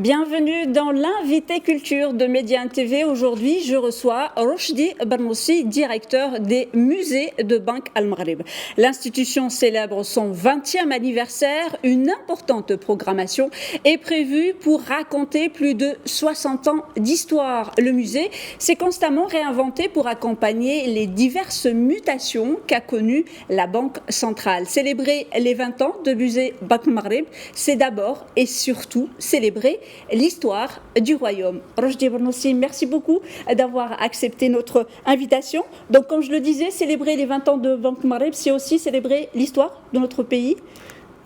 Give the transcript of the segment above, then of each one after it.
Bienvenue dans l'invité culture de Média TV. Aujourd'hui, je reçois Rochdi Bernoussi, directeur des musées de Banque Al Maghrib. L'institution célèbre son 20e anniversaire. Une importante programmation est prévue pour raconter plus de 60 ans d'histoire. Le musée s'est constamment réinventé pour accompagner les diverses mutations qu'a connues la Banque centrale. Célébrer les 20 ans de musée Banque Al Maghrib, c'est d'abord et surtout célébrer l'histoire du royaume. Rochdi Bernoussi, merci beaucoup d'avoir accepté notre invitation. Donc, comme je le disais, célébrer les 20 ans de Banque Maghrib, c'est aussi célébrer l'histoire de notre pays.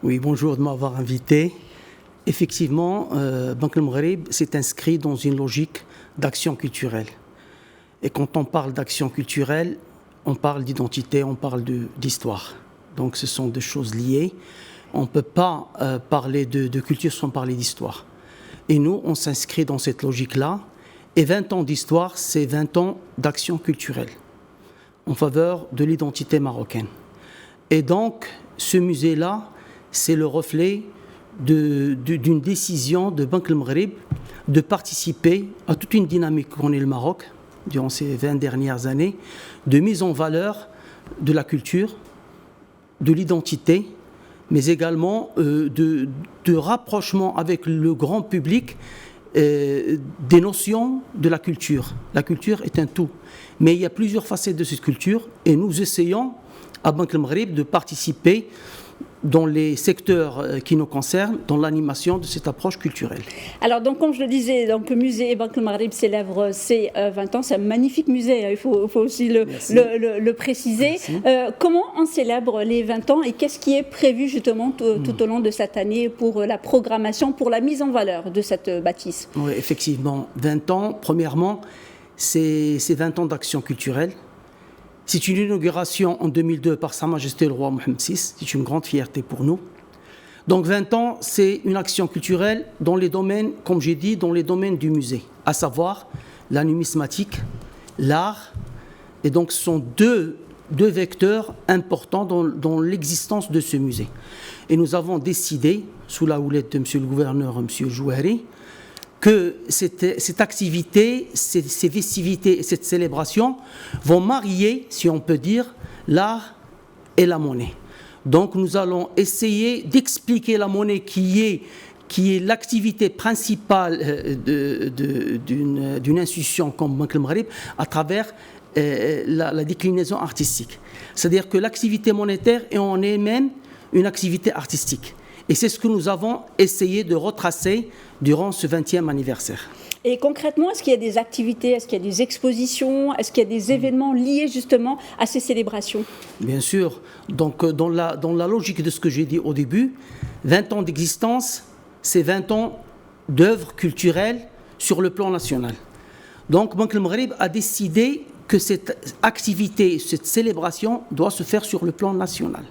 Oui, bonjour de m'avoir invité. Effectivement, Banque Maghrib s'est inscrit dans une logique d'action culturelle. Et quand on parle d'action culturelle, on parle d'identité, on parle d'histoire. Donc, ce sont deux choses liées. On ne peut pas parler de culture sans parler d'histoire. Et nous, on s'inscrit dans cette logique-là. Et 20 ans d'histoire, c'est 20 ans d'action culturelle en faveur de l'identité marocaine. Et donc, ce musée-là, c'est le reflet d'une décision de Banque Al Maghrib de participer à toute une dynamique qu'en est le Maroc durant ces 20 dernières années, de mise en valeur de la culture, de l'identité, mais également de rapprochement avec le grand public des notions de la culture. La culture est un tout, mais il y a plusieurs facettes de cette culture et nous essayons à Banque Al Maghrib de participer dans les secteurs qui nous concernent, dans l'animation de cette approche culturelle. Alors, donc, comme je le disais, donc, le musée Banque Al Maghrib célèbre ses 20 ans. C'est un magnifique musée, il faut aussi le préciser. Comment on célèbre les 20 ans et qu'est-ce qui est prévu justement tout au long de cette année pour la programmation, pour la mise en valeur de cette bâtisse? Oui, effectivement. 20 ans, premièrement, c'est 20 ans d'action culturelle. C'est une inauguration en 2002 par Sa Majesté le roi Mohammed VI. C'est une grande fierté pour nous. Donc 20 ans, c'est une action culturelle dans les domaines, comme j'ai dit, dans les domaines du musée, à savoir la numismatique, l'art. Et donc ce sont deux vecteurs importants dans l'existence de ce musée. Et nous avons décidé, sous la houlette de M. le gouverneur, M. Jouhari, que cette activité, ces festivités et cette célébration vont marier, si on peut dire, l'art et la monnaie. Donc nous allons essayer d'expliquer la monnaie qui est l'activité principale d'une institution comme Banque Al Maghrib à travers la déclinaison artistique. C'est-à-dire que l'activité monétaire est en elle-même une activité artistique. Et c'est ce que nous avons essayé de retracer durant ce 20e anniversaire. Et concrètement, est-ce qu'il y a des activités, est-ce qu'il y a des expositions, est-ce qu'il y a des événements liés justement à ces célébrations? Bien sûr. Donc, dans la logique de ce que j'ai dit au début, 20 ans d'existence, c'est 20 ans d'œuvres culturelles sur le plan national. Donc, Banque Al Maghrib a décidé que cette activité, cette célébration doit se faire sur le plan national.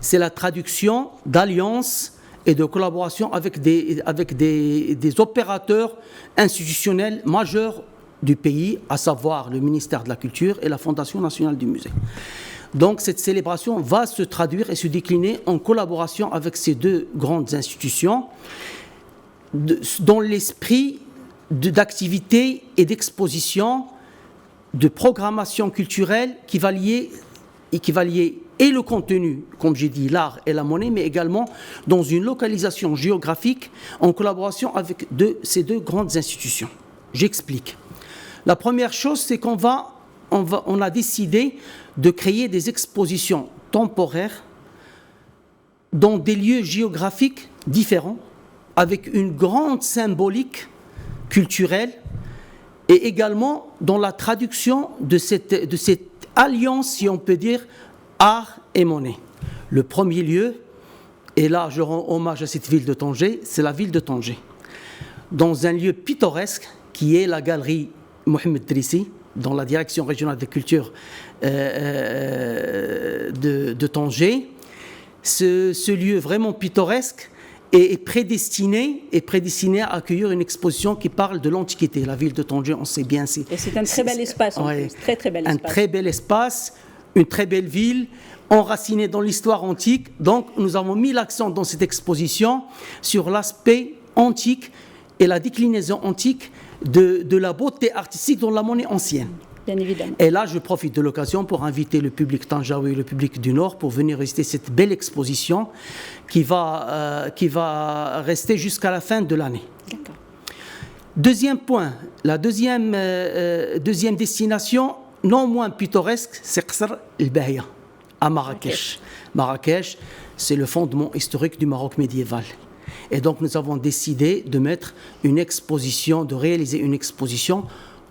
C'est la traduction d'alliances et de collaboration avec des opérateurs institutionnels majeurs du pays, à savoir le ministère de la Culture et la Fondation nationale du musée. Donc cette célébration va se traduire et se décliner en collaboration avec ces deux grandes institutions dans l'esprit d'activité et d'exposition, de programmation culturelle qui va lier et le contenu, comme j'ai dit, l'art et la monnaie, mais également dans une localisation géographique en collaboration avec ces deux grandes institutions. J'explique. La première chose, c'est qu'on a décidé de créer des expositions temporaires dans des lieux géographiques différents, avec une grande symbolique culturelle et également dans la traduction de cette alliance, si on peut dire, art et monnaie. Le premier lieu, et là je rends hommage à cette ville de Tanger, c'est la ville de Tanger. Dans un lieu pittoresque qui est la galerie Mohamed Drissi, dans la direction régionale de culture de Tanger. Ce lieu vraiment pittoresque est prédestiné à accueillir une exposition qui parle de l'Antiquité. La ville de Tanger, on sait bien. Et c'est un très bel espace, très bel espace. Un très bel espace. Une très belle ville, enracinée dans l'histoire antique. Donc, nous avons mis l'accent dans cette exposition sur l'aspect antique et la déclinaison antique de la beauté artistique dans la monnaie ancienne. Bien évidemment. Et là, je profite de l'occasion pour inviter le public tanjaoui et le public du Nord pour venir visiter cette belle exposition qui va rester jusqu'à la fin de l'année. D'accord. Deuxième point, la deuxième destination, non moins pittoresque, c'est Qasr el-Bahia, à Marrakech. Marrakech, c'est le fondement historique du Maroc médiéval. Et donc, nous avons décidé de réaliser une exposition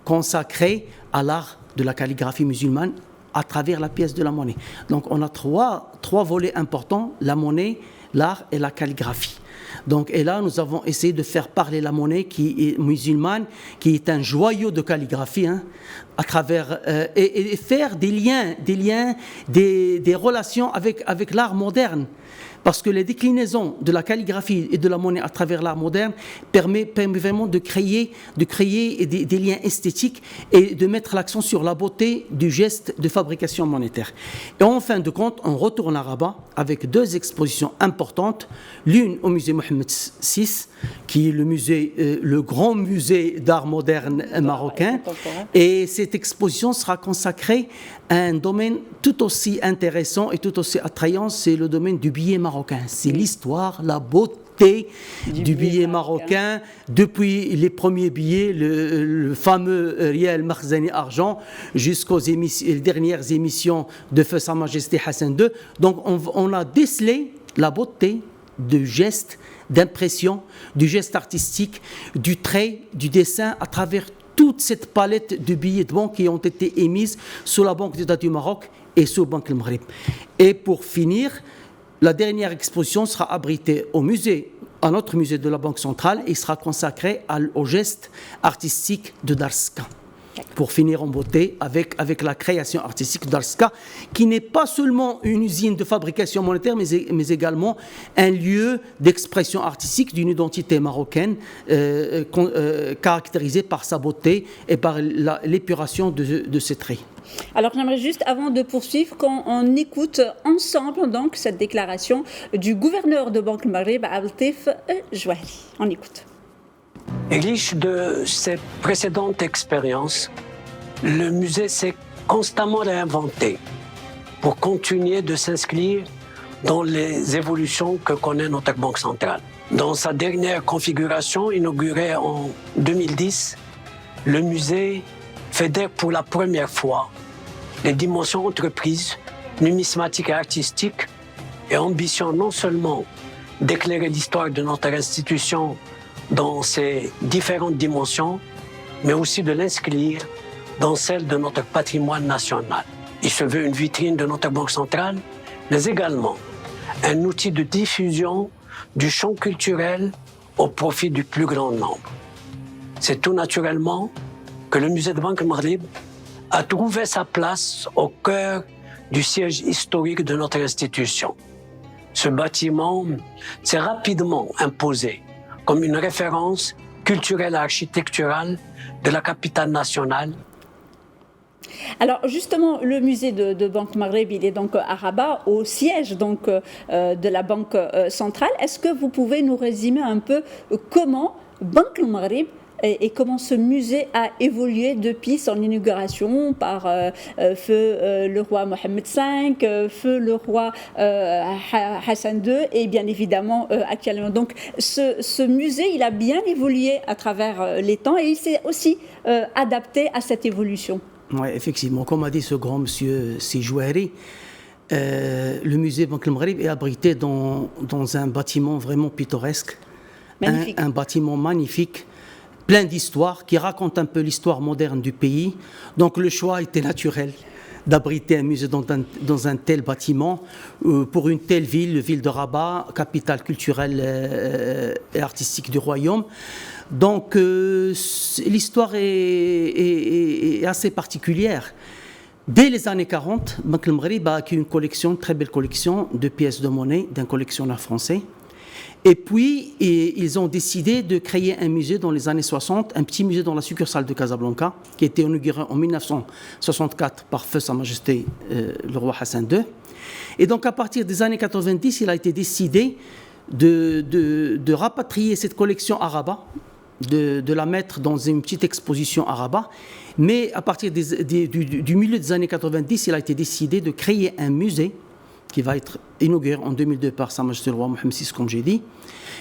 consacrée à l'art de la calligraphie musulmane à travers la pièce de la monnaie. Donc, on a trois volets importants, la monnaie, l'art et la calligraphie. Donc, et là, nous avons essayé de faire parler la monnaie qui est musulmane, qui est un joyau de calligraphie, à travers et faire des relations avec l'art moderne. Parce que les déclinaisons de la calligraphie et de la monnaie à travers l'art moderne permet vraiment de créer des liens esthétiques et de mettre l'accent sur la beauté du geste de fabrication monétaire. Et en fin de compte, on retourne à Rabat avec deux expositions importantes. L'une au musée Mohamed VI, qui est le grand musée d'art moderne marocain. Et cette exposition sera consacrée à un domaine tout aussi intéressant et tout aussi attrayant, c'est le domaine du billet marocain. C'est l'histoire, la beauté du billet marocain, depuis les premiers billets, le fameux rial Makhzani argent, jusqu'aux dernières émissions de Feu Sa Majesté Hassan II. Donc on a décelé la beauté du geste d'impression, du geste artistique, du trait, du dessin à travers toute cette palette de billets de banque qui ont été émises sous la Banque d'État du Maroc et sous Banque al-Maghrib. Et pour finir, la dernière exposition sera abritée à notre musée de la Banque centrale et sera consacrée au geste artistique de Darska. Pour finir en beauté avec la création artistique d'Arska, qui n'est pas seulement une usine de fabrication monétaire, mais également un lieu d'expression artistique d'une identité marocaine caractérisée par sa beauté et par l'épuration de ses traits. Alors j'aimerais juste, avant de poursuivre, qu'on écoute ensemble donc cette déclaration du gouverneur de Banque Maghreb, Abdeltif Jouahri. On écoute. Riche de ses précédentes expériences, le musée s'est constamment réinventé pour continuer de s'inscrire dans les évolutions que connaît notre Banque centrale. Dans sa dernière configuration, inaugurée en 2010, le musée fédère pour la première fois les dimensions entreprises, numismatiques et artistiques et ambitionne non seulement d'éclairer l'histoire de notre institution dans ses différentes dimensions, mais aussi de l'inscrire dans celle de notre patrimoine national. Il se veut une vitrine de notre Banque centrale, mais également un outil de diffusion du champ culturel au profit du plus grand nombre. C'est tout naturellement que le musée de Banque Maghreb a trouvé sa place au cœur du siège historique de notre institution. Ce bâtiment s'est rapidement imposé comme une référence culturelle et architecturale de la capitale nationale. Alors justement, le musée de Banque Maghreb, il est donc à Rabat, au siège donc de la Banque centrale. Est-ce que vous pouvez nous résumer un peu comment Banque Maghreb et comment ce musée a évolué depuis son inauguration par feu le roi Mohamed V, feu le roi Hassan II et bien évidemment actuellement. Donc ce musée, il a bien évolué à travers les temps et il s'est aussi adapté à cette évolution. Oui, effectivement. Comme a dit ce grand monsieur Jouahri, le musée Banque Maghreb est abrité dans un bâtiment vraiment pittoresque, un bâtiment magnifique, plein d'histoires, qui raconte un peu l'histoire moderne du pays. Donc le choix était naturel d'abriter un musée dans un tel bâtiment pour une telle ville de Rabat, capitale culturelle et artistique du royaume. Donc l'histoire est assez particulière. Dès les années 40, Banque Maghreb a acquis une très belle collection de pièces de monnaie d'un collectionneur français. Et puis, ils ont décidé de créer un musée dans les années 60, un petit musée dans la succursale de Casablanca, qui a été inauguré en 1964 par feu Sa Majesté le roi Hassan II. Et donc, à partir des années 90, il a été décidé de rapatrier cette collection à Rabat, de la mettre dans une petite exposition à Rabat. Mais à partir du milieu des années 90, il a été décidé de créer un musée qui va être inauguré en 2002 par Sa Majesté le Roi Mohammed VI, comme j'ai dit,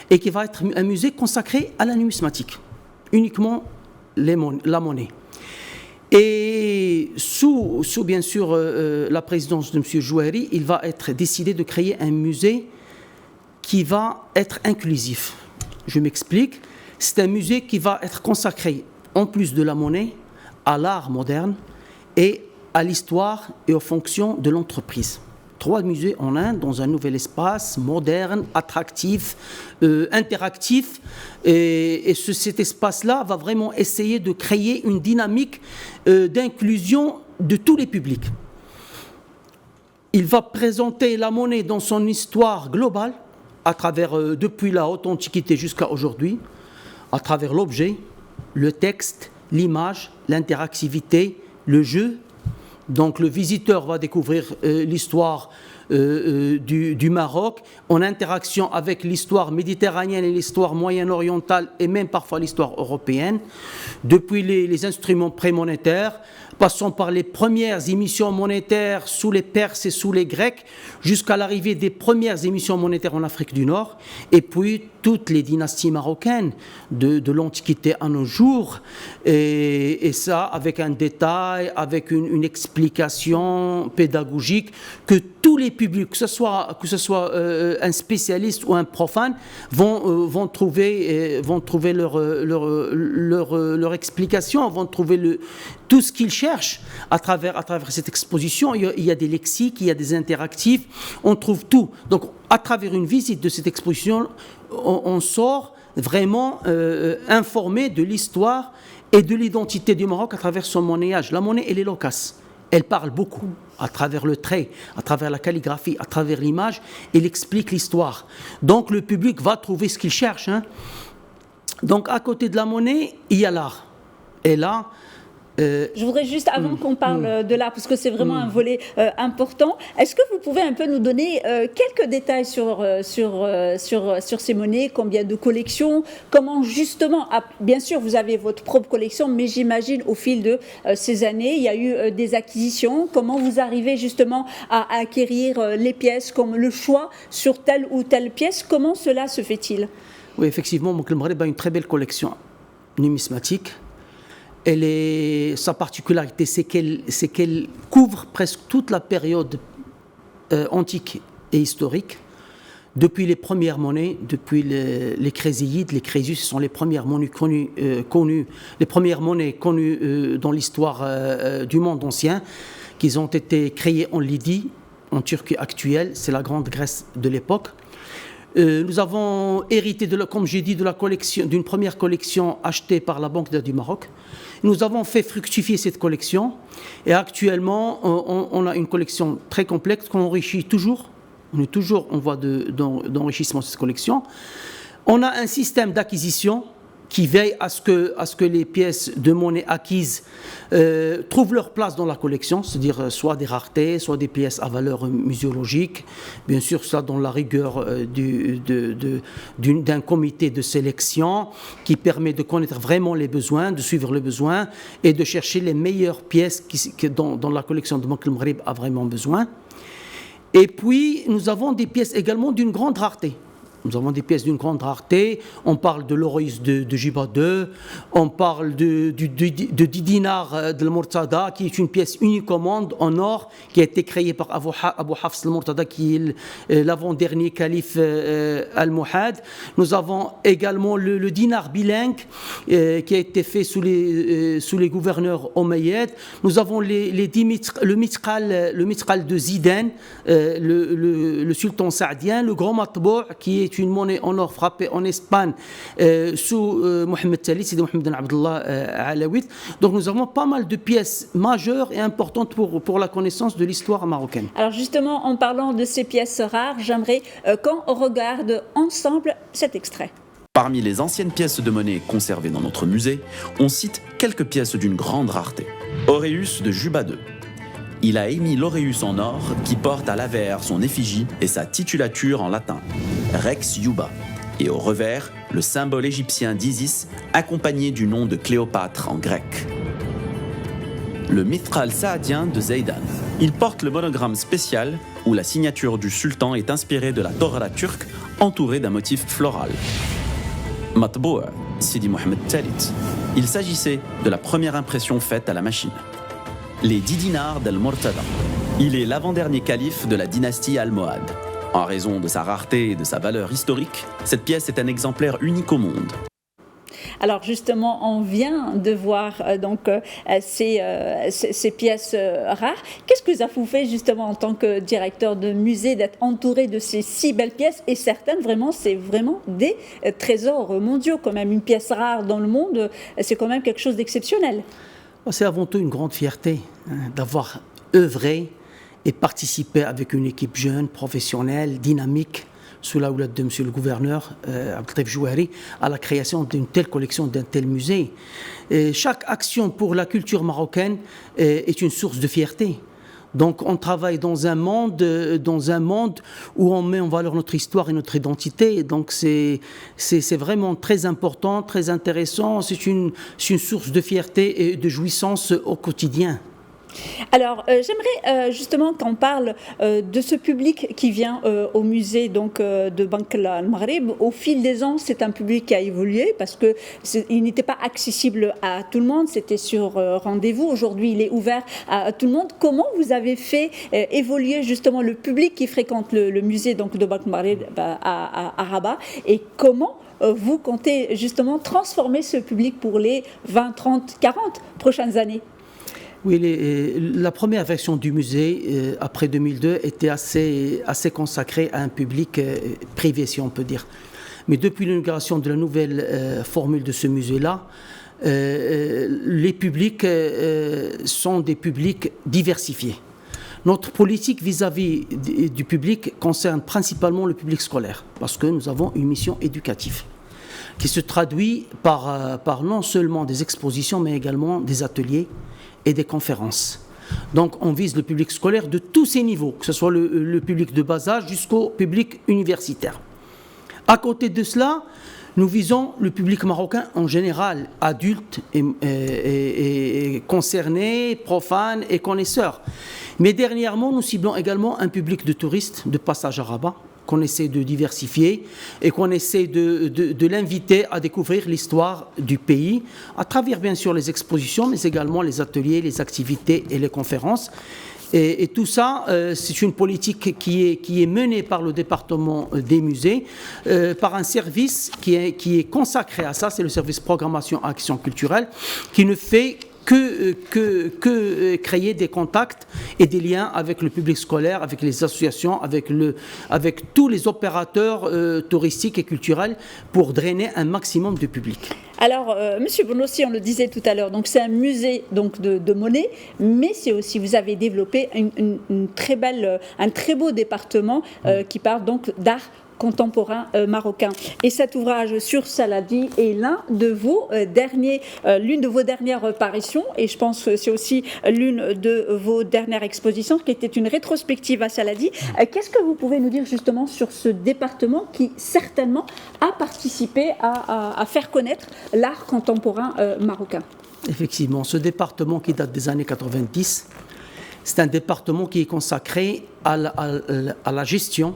et qui va être un musée consacré à la numismatique, uniquement la monnaie. Et sous bien sûr la présidence de M. Jouhari, il va être décidé de créer un musée qui va être inclusif. Je m'explique. C'est un musée qui va être consacré, en plus de la monnaie, à l'art moderne et à l'histoire et aux fonctions de l'entreprise. 3 musées en un, dans un nouvel espace, moderne, attractif, interactif. Et cet espace-là va vraiment essayer de créer une dynamique d'inclusion de tous les publics. Il va présenter la monnaie dans son histoire globale, à travers, depuis la haute antiquité jusqu'à aujourd'hui, à travers l'objet, le texte, l'image, l'interactivité, le jeu. Donc le visiteur va découvrir l'histoire du Maroc en interaction avec l'histoire méditerranéenne et l'histoire moyen-orientale et même parfois l'histoire européenne, depuis les instruments prémonétaires, passant par les premières émissions monétaires sous les Perses et sous les Grecs, jusqu'à l'arrivée des premières émissions monétaires en Afrique du Nord, et puis toutes les dynasties marocaines de l'Antiquité à nos jours, et ça avec un détail, avec une explication pédagogique que tous les publics, que ce soit un spécialiste ou un profane, vont trouver leur explication, vont trouver tout ce qu'ils cherchent à travers cette exposition. Il y a des lexiques, il y a des interactifs, on trouve tout. Donc à travers une visite de cette exposition, on sort vraiment informé de l'histoire et de l'identité du Maroc à travers son monnayage. La monnaie, elle est loquace. Elle parle beaucoup à travers le trait, à travers la calligraphie, à travers l'image. Elle explique l'histoire. Donc le public va trouver ce qu'il cherche. Donc à côté de la monnaie, il y a l'art. Et là, je voudrais juste, avant qu'on parle de l'art, parce que c'est vraiment un volet important, est-ce que vous pouvez un peu nous donner quelques détails sur ces monnaies, combien de collections, comment justement, bien sûr vous avez votre propre collection, mais j'imagine au fil de ces années, il y a eu des acquisitions, comment vous arrivez justement à acquérir les pièces, comme le choix sur telle ou telle pièce, comment cela se fait-il? Oui, effectivement, le Maghreb a une très belle collection numismatique. Sa particularité, c'est qu'elle couvre presque toute la période antique et historique, depuis les premières monnaies, depuis les chréséides. Les crésus, ce sont les premières monnaies connues dans l'histoire du monde ancien, qui ont été créées en Lydie, en Turquie actuelle. C'est la grande Grèce de l'époque. Nous avons hérité, comme j'ai dit, d'une première collection achetée par la Banque du Maroc. Nous avons fait fructifier cette collection et actuellement, on a une collection très complexe qu'on enrichit toujours. On est toujours en voie d'enrichissement de cette collection. On a un système d'acquisition qui veille à ce que les pièces de monnaie acquises trouvent leur place dans la collection, c'est-à-dire soit des raretés, soit des pièces à valeur muséologique, bien sûr ça dans la rigueur d'un comité de sélection qui permet de connaître vraiment les besoins, de suivre les besoins et de chercher les meilleures pièces dont la collection de Banque El Maghreb a vraiment besoin. Et puis nous avons des pièces également d'une grande rareté. Nous avons des pièces d'une grande rareté. On parle de l'oreillus de Jiba II, on parle de 10 dinars de l'Murtada, qui est une pièce unique au monde en or, qui a été créée par Abu Hafs al-Murtada, qui est l'avant-dernier calife al-Muhad. Nous avons également le dinar bilingue, qui a été fait sous les gouverneurs omeyyades. Nous avons le mitral de Zidane, le sultan saadien, le grand matbou', qui est une monnaie en or frappée en Espagne sous Mohamed Tali, c'est Mohamed Ben Abdallah Alaouit. Donc nous avons pas mal de pièces majeures et importantes pour la connaissance de l'histoire marocaine. Alors justement, en parlant de ces pièces rares, j'aimerais qu'on regarde ensemble cet extrait. Parmi les anciennes pièces de monnaie conservées dans notre musée, on cite quelques pièces d'une grande rareté. Aureus de Juba II. Il a émis l'aureus en or qui porte à l'avers son effigie et sa titulature en latin, Rex Iuba. et au revers, le symbole égyptien d'Isis accompagné du nom de Cléopâtre en grec. Le mithral saadien de Zeidan. Il porte le monogramme spécial où la signature du sultan est inspirée de la Torah turque entourée d'un motif floral. Matboua, Sidi Mohamed Talit. Il s'agissait de la première impression faite à la machine. Les 10 dinars d'Al-Murtada. Il est l'avant-dernier calife de la dynastie almohade. En raison de sa rareté et de sa valeur historique, cette pièce est un exemplaire unique au monde. Alors justement, on vient de voir ces pièces rares. Qu'est-ce que ça vous fait justement en tant que directeur de musée d'être entouré de ces si belles pièces et certaines vraiment, c'est vraiment des trésors mondiaux quand même. Une pièce rare dans le monde, c'est quand même quelque chose d'exceptionnel. C'est avant tout une grande fierté d'avoir œuvré et participé avec une équipe jeune, professionnelle, dynamique, sous la houlette de M. le gouverneur Abdeltaïf Jouhari, à la création d'une telle collection, d'un tel musée. Et chaque action pour la culture marocaine est une source de fierté. Donc on travaille dans un monde où on met en valeur notre histoire et notre identité. Donc c'est vraiment très important, très intéressant. C'est une source de fierté et de jouissance au quotidien. Alors, j'aimerais justement qu'on parle de ce public qui vient au musée de Banque Al-Maghreb. Au fil des ans, c'est un public qui a évolué parce qu'il n'était pas accessible à tout le monde, c'était sur rendez-vous. Aujourd'hui, il est ouvert à tout le monde. Comment vous avez fait évoluer justement le public qui fréquente le musée de Banque Al-Maghreb à Rabat et comment vous comptez justement transformer ce public pour les 20, 30, 40 prochaines années? Oui, la première version du musée, après 2002, était assez consacrée à un public privé, si on peut dire. Mais depuis l'inauguration de la nouvelle formule de ce musée-là, les publics sont des publics diversifiés. Notre politique vis-à-vis du public concerne principalement le public scolaire, parce que nous avons une mission éducative qui se traduit par non seulement des expositions, mais également des ateliers et des conférences. Donc on vise le public scolaire de tous ses niveaux, que ce soit le public de bas âge jusqu'au public universitaire. À côté de cela, nous visons le public marocain en général, adulte et concerné, profane et connaisseur. Mais dernièrement, nous ciblons également un public de touristes de passage à Rabat, qu'on essaie de diversifier et qu'on essaie de l'inviter à découvrir l'histoire du pays à travers bien sûr les expositions, mais également les ateliers, les activités et les conférences. Et tout ça, c'est une politique qui est menée par le département des musées, par un service qui est consacré à ça, c'est le service programmation action culturelle, qui ne fait que créer des contacts et des liens avec le public scolaire, avec les associations, avec tous les opérateurs touristiques et culturels pour drainer un maximum de public. Alors, Monsieur Bournossi, on le disait tout à l'heure, donc c'est un musée de monnaie, mais c'est aussi, vous avez développé un très beau département qui parle donc d'art contemporain marocain. Et cet ouvrage sur Saladi est l'une de vos dernières parutions, et je pense que c'est aussi l'une de vos dernières expositions, qui était une rétrospective à Saladi. Qu'est-ce que vous pouvez nous dire justement sur ce département qui certainement a participé à faire connaître l'art contemporain marocain? Effectivement, ce département qui date des années 90, c'est un département qui est consacré à la gestion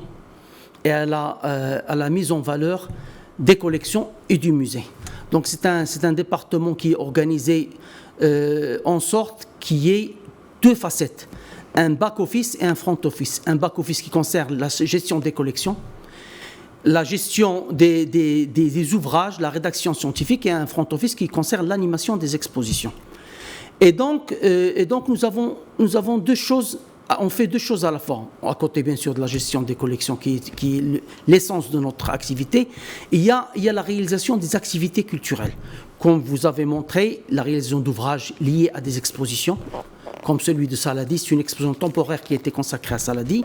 et à la mise en valeur des collections et du musée. Donc c'est un département qui est organisé en sorte qu'il y ait deux facettes, un back-office et un front-office. Un back-office qui concerne la gestion des collections, la gestion des ouvrages, la rédaction scientifique, et un front-office qui concerne l'animation des expositions. Et donc nous avons deux choses. On fait deux choses à la fois, à côté bien sûr de la gestion des collections qui est l'essence de notre activité. Il y a la réalisation des activités culturelles. Comme vous avez montré, la réalisation d'ouvrages liés à des expositions, comme celui de Saladi. C'est une exposition temporaire qui a été consacrée à Saladi.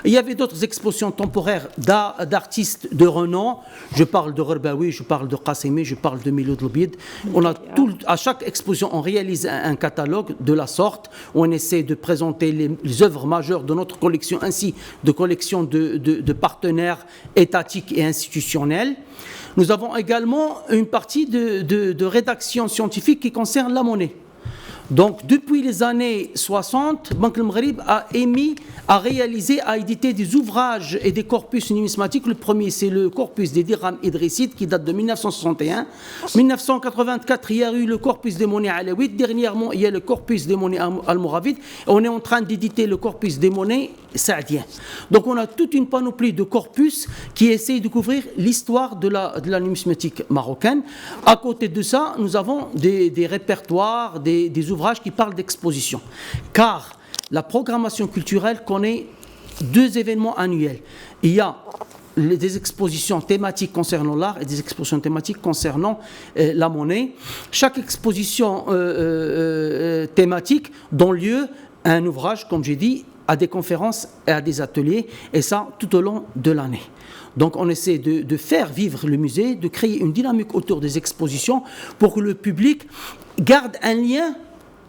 Il y avait d'autres expositions temporaires d'artistes de renom. Je parle de Rerbaoui, je parle de Qassemi, je parle de Miloud Lobid. À chaque exposition, on réalise un catalogue de la sorte. On essaie de présenter les œuvres majeures de notre collection, ainsi de collections de partenaires étatiques et institutionnels. Nous avons également une partie de rédaction scientifique qui concerne la monnaie. Donc, depuis les années 60, Banque El Maghreb a réalisé, a édité des ouvrages et des corpus numismatiques. Le premier, c'est le corpus des dirhams idrissites qui date de 1961. 1984, il y a eu le corpus des monnaies alaouites. Dernièrement, il y a le corpus des monnaies almoravides. On est en train d'éditer le corpus des monnaies saadiennes. Donc, on a toute une panoplie de corpus qui essaye de couvrir l'histoire de la numismatique marocaine. À côté de ça, nous avons des répertoires, des ouvrages qui parlent d'exposition. Car la programmation culturelle connaît 2 événements annuels. Il y a des expositions thématiques concernant l'art et des expositions thématiques concernant la monnaie. Chaque exposition thématique donne lieu à un ouvrage, comme j'ai dit, à des conférences et à des ateliers, et ça tout au long de l'année. Donc on essaie de faire vivre le musée, de créer une dynamique autour des expositions pour que le public garde un lien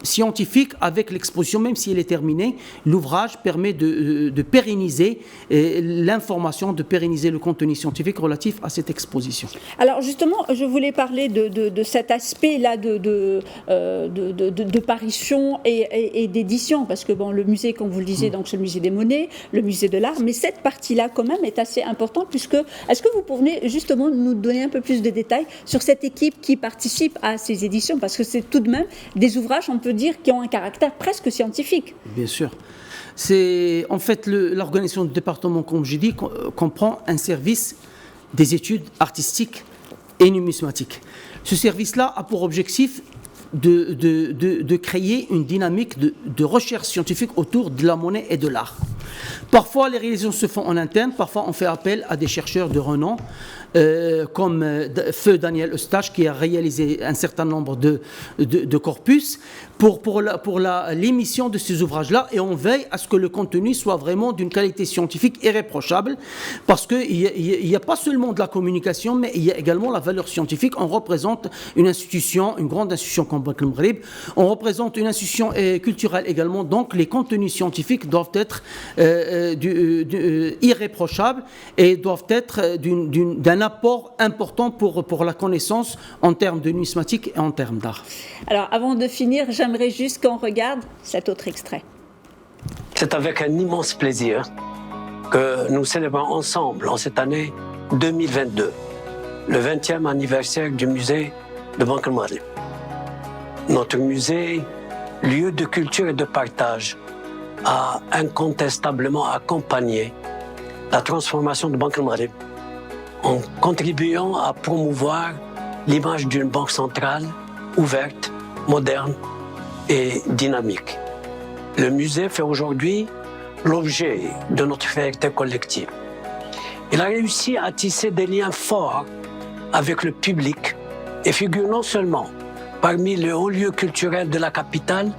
scientifique avec l'exposition, même si elle est terminée. L'ouvrage permet de pérenniser l'information, de pérenniser le contenu scientifique relatif à cette exposition. Alors justement, je voulais parler de cet aspect-là de parution et d'édition, parce que bon, le musée, comme vous le disiez, donc c'est le musée des monnaies, le musée de l'art, mais cette partie-là quand même est assez importante, puisque est-ce que vous pouvez justement nous donner un peu plus de détails sur cette équipe qui participe à ces éditions, parce que c'est tout de même des ouvrages, on peut dire, qui ont un caractère presque scientifique. Bien sûr. C'est, en fait, l'organisation du département, comme je dis, comprend un service des études artistiques et numismatiques. Ce service-là a pour objectif de créer une dynamique de recherche scientifique autour de la monnaie et de l'art. Parfois, les réalisations se font en interne, parfois on fait appel à des chercheurs de renom, comme Feu Daniel Eustache, qui a réalisé un certain nombre de corpus pour l'émission de ces ouvrages-là, et on veille à ce que le contenu soit vraiment d'une qualité scientifique irréprochable, parce qu'il n'y a pas seulement de la communication, mais il y a également la valeur scientifique. On représente une institution, une grande institution comme Banque El Maghreb, on représente une institution culturelle également, donc les contenus scientifiques doivent être irréprochables et doivent être d'un apport important pour la connaissance en termes de numismatique et en termes d'art. Alors, avant de finir, j'aimerais juste qu'on regarde cet autre extrait. C'est avec un immense plaisir que nous célébrons ensemble en cette année 2022 le 20e anniversaire du musée de Banque El Maghreb. Notre musée, lieu de culture et de partage, a incontestablement accompagné la transformation de Banque El Maghreb en contribuant à promouvoir l'image d'une banque centrale ouverte, moderne et dynamique. Le musée fait aujourd'hui l'objet de notre fierté collective. Il a réussi à tisser des liens forts avec le public et figure non seulement parmi les hauts lieux culturels de la capitale,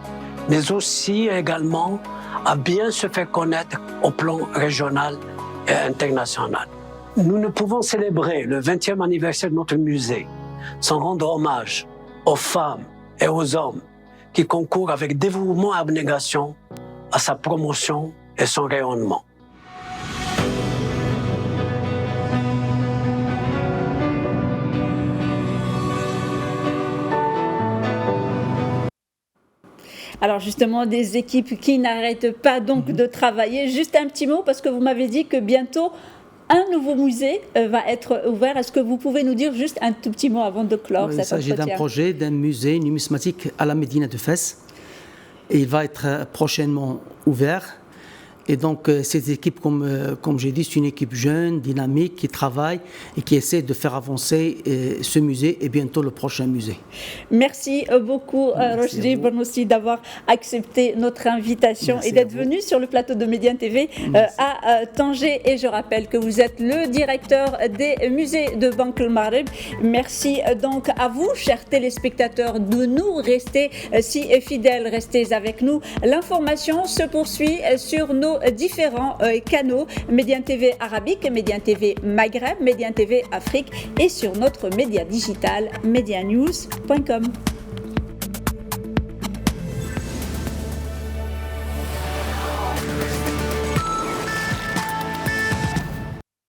mais aussi également à bien se faire connaître au plan régional et international. Nous ne pouvons célébrer le 20e anniversaire de notre musée sans rendre hommage aux femmes et aux hommes qui concourent avec dévouement et abnégation à sa promotion et son rayonnement. Alors justement, des équipes qui n'arrêtent pas donc de travailler. Juste un petit mot, parce que vous m'avez dit que bientôt, un nouveau musée va être ouvert. Est-ce que vous pouvez nous dire juste un tout petit mot avant de clore cet entretien ? Il s'agit d'un projet d'un musée numismatique à la Médina de Fès. Et il va être prochainement ouvert. Et donc, cette équipe, comme j'ai dit, c'est une équipe jeune, dynamique, qui travaille et qui essaie de faire avancer ce musée et bientôt le prochain musée. Merci beaucoup, Rochdi Bernoussi, d'avoir accepté notre invitation et d'être venu sur le plateau de Médiane TV à Tanger. Et je rappelle que vous êtes le directeur des musées de Banque El Maghreb. Merci donc à vous, chers téléspectateurs, de nous rester si fidèles. Restez avec nous. L'information se poursuit sur nos différents canaux, Médiane TV Arabique, Médiane TV Maghreb, Médiane TV Afrique et sur notre média digital medianews.com.